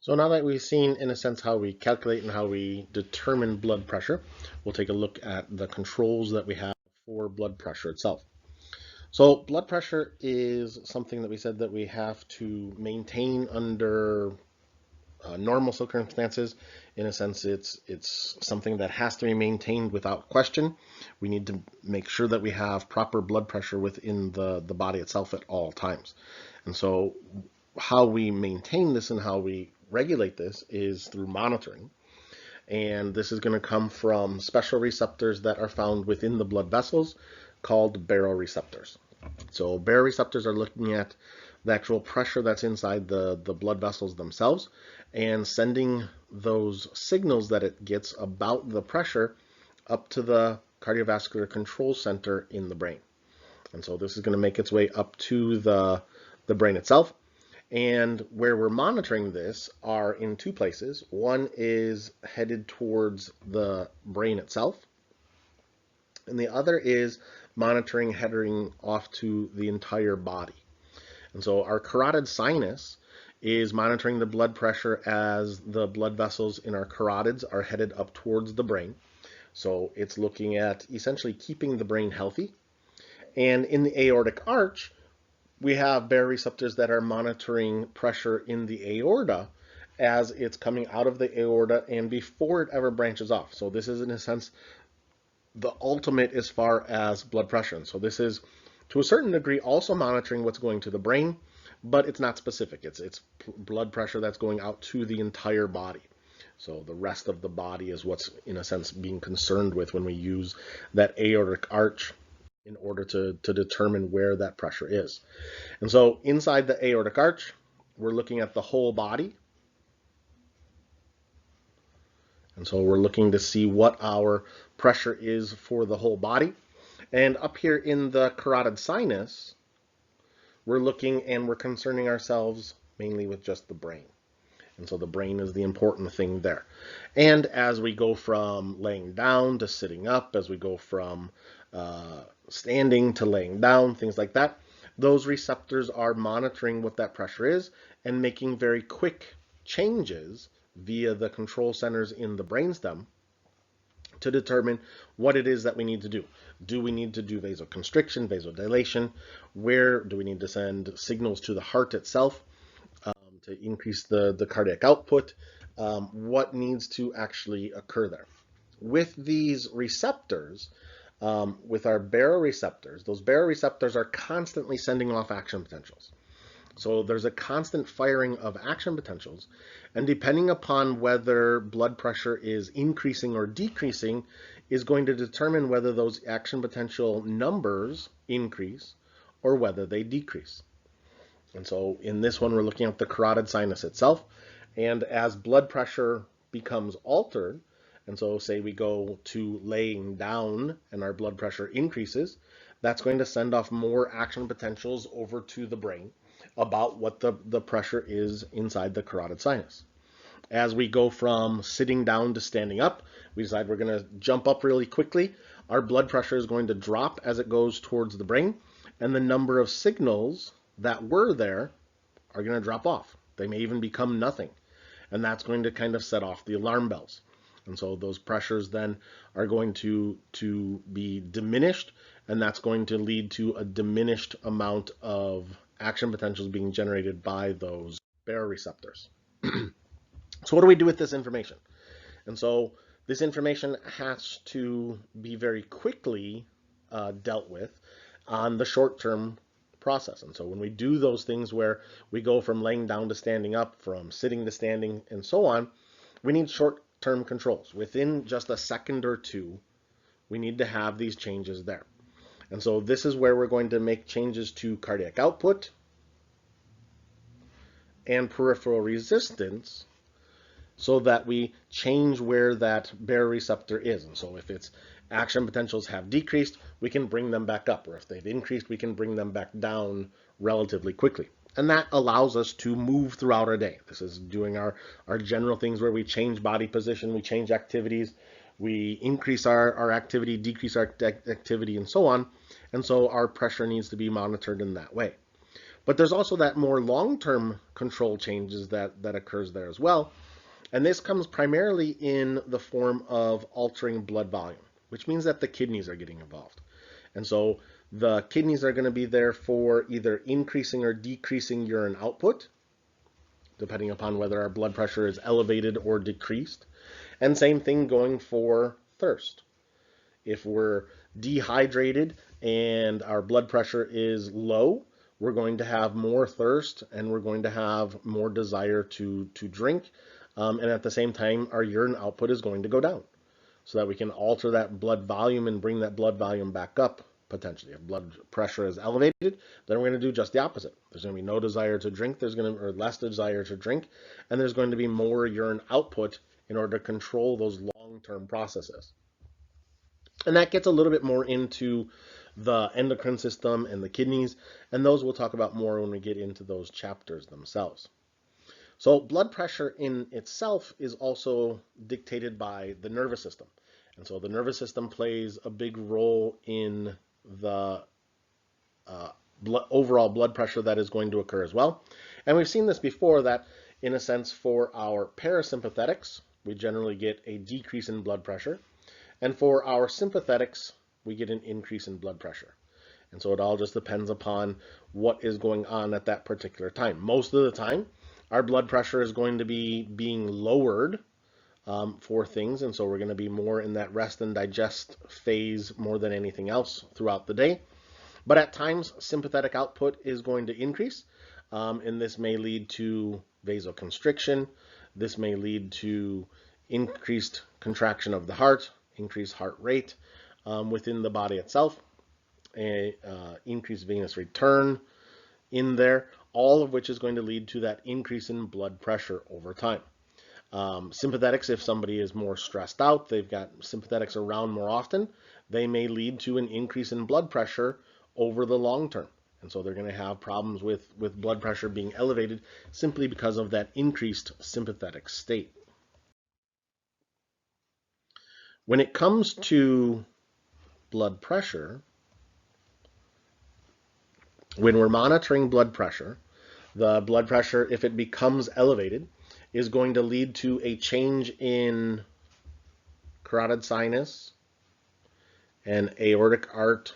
So now that we've seen, in a sense, how we calculate and how we determine blood pressure, we'll take a look at the controls that we have for blood pressure itself. So blood pressure is something that we said that we have to maintain under normal circumstances. In a sense, it's something that has to be maintained without question. We need to make sure that we have proper blood pressure within the body itself at all times. And so how we maintain this and how we regulate this is through monitoring. And this is going to come from special receptors that are found within the blood vessels called baroreceptors. So baroreceptors are looking at the actual pressure that's inside the blood vessels themselves and sending those signals that it gets about the pressure up to the cardiovascular control center in the brain. And so this is going to make its way up to the brain itself. And where we're monitoring this are in two places. One is headed towards the brain itself, and the other is monitoring heading off to the entire body. And so our carotid sinus is monitoring the blood pressure as the blood vessels in our carotids are headed up towards the brain. So it's looking at essentially keeping the brain healthy. And in the aortic arch, we have baroreceptors that are monitoring pressure in the aorta as it's coming out of the aorta and before it ever branches off. So this is, in a sense, the ultimate as far as blood pressure. And so this is, to a certain degree, also monitoring what's going to the brain, but it's not specific. It's blood pressure that's going out to the entire body. So the rest of the body is what's, in a sense, being concerned with when we use that aortic arch in order to determine where that pressure is. And so inside the aortic arch, we're looking at the whole body. And so we're looking to see what our pressure is for the whole body. And up here in the carotid sinus, we're looking and we're concerning ourselves mainly with just the brain. And so the brain is the important thing there. And as we go from laying down to sitting up, as we go from standing to laying down, things like that, those receptors are monitoring what that pressure is and making very quick changes via the control centers in the brainstem to determine what it is that we need to do. Do we need to do vasoconstriction, vasodilation? Where do we need to send signals to the heart itself to increase the cardiac output? What needs to actually occur there? With these receptors, with our baroreceptors, those baroreceptors are constantly sending off action potentials. So there's a constant firing of action potentials, and depending upon whether blood pressure is increasing or decreasing is going to determine whether those action potential numbers increase or whether they decrease. And so in this one, we're looking at the carotid sinus itself, and as blood pressure becomes altered, and so say we go to laying down and our blood pressure increases, that's going to send off more action potentials over to the brain about what the pressure is inside the carotid sinus. As we go from sitting down to standing up, we decide we're going to jump up really quickly. Our blood pressure is going to drop as it goes towards the brain, and the number of signals that were there are going to drop off. They may even become nothing, and that's going to kind of set off the alarm bells. And so those pressures then are going to be diminished, and that's going to lead to a diminished amount of action potentials being generated by those baroreceptors. So what do we do with this information? And so this information has to be very quickly dealt with on the short-term process. And so when we do those things where we go from laying down to standing up, from sitting to standing, and so on, we need short-term controls. Within just a second or two, we need to have these changes there. And so this is where we're going to make changes to cardiac output and peripheral resistance so that we change where that baroreceptor is. And so if its action potentials have decreased, we can bring them back up. Or if they've increased, we can bring them back down relatively quickly. And that allows us to move throughout our day. This is doing our general things where we change body position, we change activities, we increase our activity, decrease our activity, and so on. And so our pressure needs to be monitored in that way. But there's also that more long-term control changes that occurs there as well. And this comes primarily in the form of altering blood volume, which means that the kidneys are getting involved. And so the kidneys are going to be there for either increasing or decreasing urine output, depending upon whether our blood pressure is elevated or decreased. And same thing going for thirst. If we're dehydrated and our blood pressure is low, we're going to have more thirst and we're going to have more desire to drink. And at the same time, our urine output is going to go down so that we can alter that blood volume and bring that blood volume back up potentially. If blood pressure is elevated, then we're going to do just the opposite. There's going to be no desire to drink, or less desire to drink, and there's going to be more urine output in order to control those long-term processes. And that gets a little bit more into the endocrine system and the kidneys, and those we'll talk about more when we get into those chapters themselves. So blood pressure in itself is also dictated by the nervous system. And so the nervous system plays a big role in the overall blood pressure that is going to occur as well. And we've seen this before, that in a sense for our parasympathetics, we generally get a decrease in blood pressure. And for our sympathetics, we get an increase in blood pressure. And so it all just depends upon what is going on at that particular time. Most of the time, our blood pressure is going to be being lowered for things, and so we're going to be more in that rest and digest phase more than anything else throughout the day. But at times, sympathetic output is going to increase, and this may lead to vasoconstriction. This may lead to increased contraction of the heart, increased heart rate within the body itself, increased venous return in there, all of which is going to lead to that increase in blood pressure over time. Sympathetics, if somebody is more stressed out, they've got sympathetics around more often, they may lead to an increase in blood pressure over the long term. And so they're going to have problems with blood pressure being elevated simply because of that increased sympathetic state. When it comes to blood pressure, when we're monitoring blood pressure, the blood pressure, if it becomes elevated, is going to lead to a change in carotid sinus and aortic arch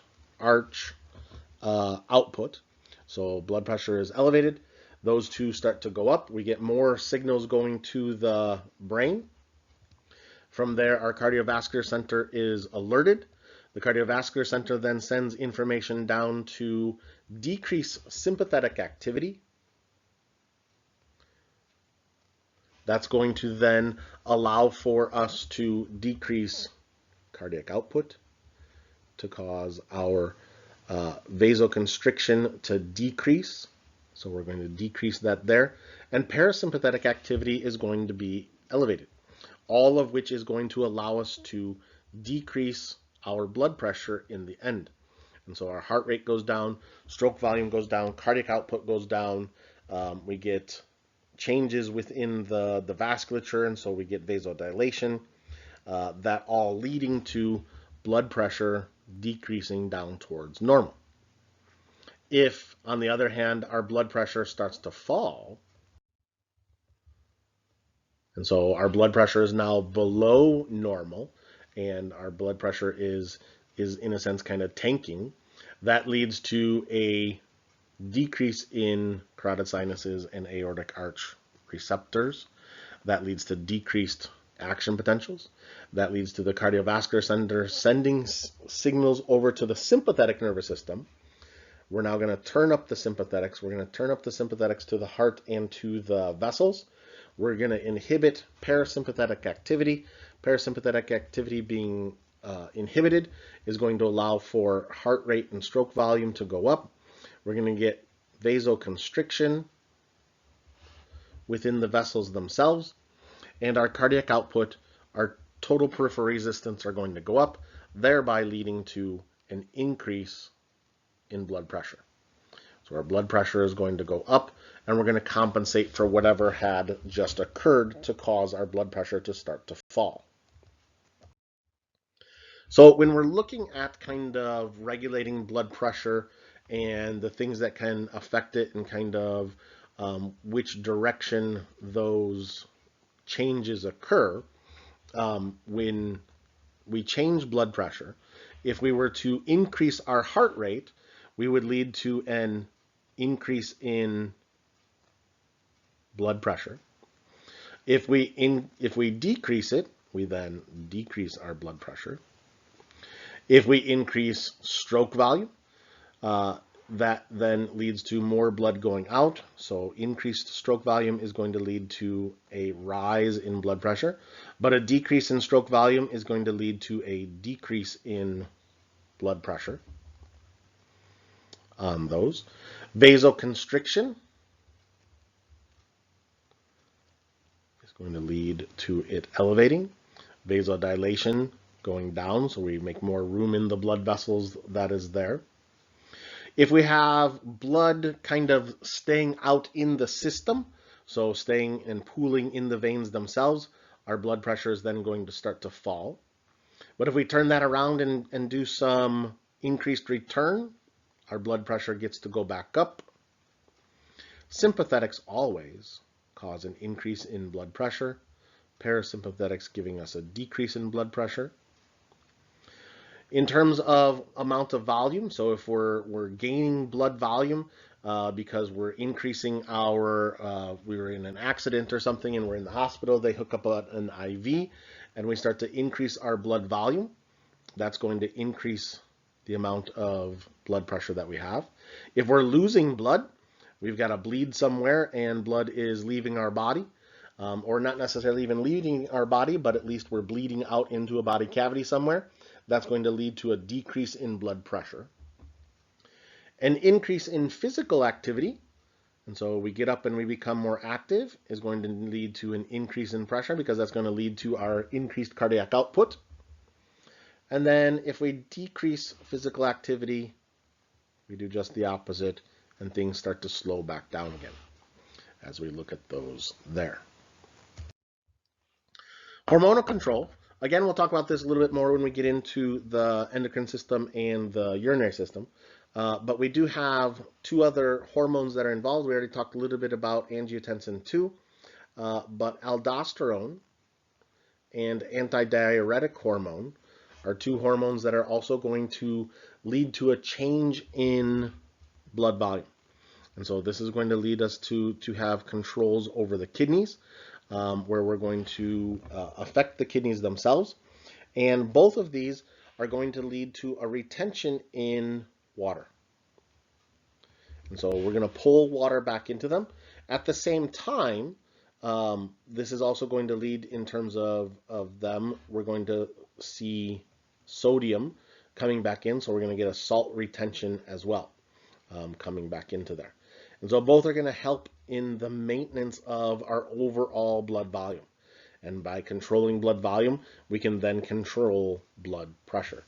output. So blood pressure is elevated. Those two start to go up. We get more signals going to the brain. From there, our cardiovascular center is alerted. The cardiovascular center then sends information down to decrease sympathetic activity. That's going to then allow for us to decrease cardiac output, to cause our vasoconstriction to decrease. So we're going to decrease that there. And parasympathetic activity is going to be elevated, all of which is going to allow us to decrease our blood pressure in the end. And so our heart rate goes down, stroke volume goes down, cardiac output goes down. We get changes within the vasculature, and so we get vasodilation, that all leading to blood pressure decreasing down towards normal. If, on the other hand, our blood pressure starts to fall, and so our blood pressure is now below normal, and our blood pressure is in a sense kind of tanking, that leads to a decrease in carotid sinuses and aortic arch receptors. That leads to decreased action potentials. That leads to the cardiovascular center sending signals over to the sympathetic nervous system. We're now going to turn up the sympathetics. We're going to turn up the sympathetics to the heart and to the vessels. We're going to inhibit parasympathetic activity. Parasympathetic activity being inhibited is going to allow for heart rate and stroke volume to go up. We're going to get vasoconstriction within the vessels themselves, and our cardiac output, our total peripheral resistance are going to go up, thereby leading to an increase in blood pressure. So our blood pressure is going to go up, and we're going to compensate for whatever had just occurred to cause our blood pressure to start to fall. So when we're looking at kind of regulating blood pressure and the things that can affect it and kind of which direction those changes occur. When we change blood pressure, if we were to increase our heart rate, we would lead to an increase in blood pressure. If we decrease it, we then decrease our blood pressure. If we increase stroke volume, that then leads to more blood going out. So increased stroke volume is going to lead to a rise in blood pressure, but a decrease in stroke volume is going to lead to a decrease in blood pressure on those. Vasoconstriction is going to lead to it elevating. Vasodilation going down, so we make more room in the blood vessels that is there. If we have blood kind of staying out in the system, so staying and pooling in the veins themselves, our blood pressure is then going to start to fall. But if we turn that around and do some increased return, our blood pressure gets to go back up. Sympathetics always cause an increase in blood pressure. Parasympathetics giving us a decrease in blood pressure. In terms of amount of volume, so if we're gaining blood volume because we're increasing our, we were in an accident or something and we're in the hospital, they hook up an IV and we start to increase our blood volume, that's going to increase the amount of blood pressure that we have. If we're losing blood, we've got to bleed somewhere and blood is leaving our body, or not necessarily even leaving our body, but at least we're bleeding out into a body cavity somewhere. That's going to lead to a decrease in blood pressure. An increase in physical activity, and so we get up and we become more active, is going to lead to an increase in pressure because that's going to lead to our increased cardiac output. And then if we decrease physical activity, we do just the opposite and things start to slow back down again as we look at those there. Hormonal control. Again, we'll talk about this a little bit more when we get into the endocrine system and the urinary system. But we do have two other hormones that are involved. We already talked a little bit about angiotensin 2, but aldosterone and antidiuretic hormone are two hormones that are also going to lead to a change in blood volume. And so this is going to lead us to have controls over the kidneys, where we're going to affect the kidneys themselves. And both of these are going to lead to a retention in water. And so we're going to pull water back into them. At the same time, this is also going to lead in terms of them, we're going to see sodium coming back in. So we're going to get a salt retention as well coming back into there. And so both are going to help in the maintenance of our overall blood volume. And by controlling blood volume, we can then control blood pressure.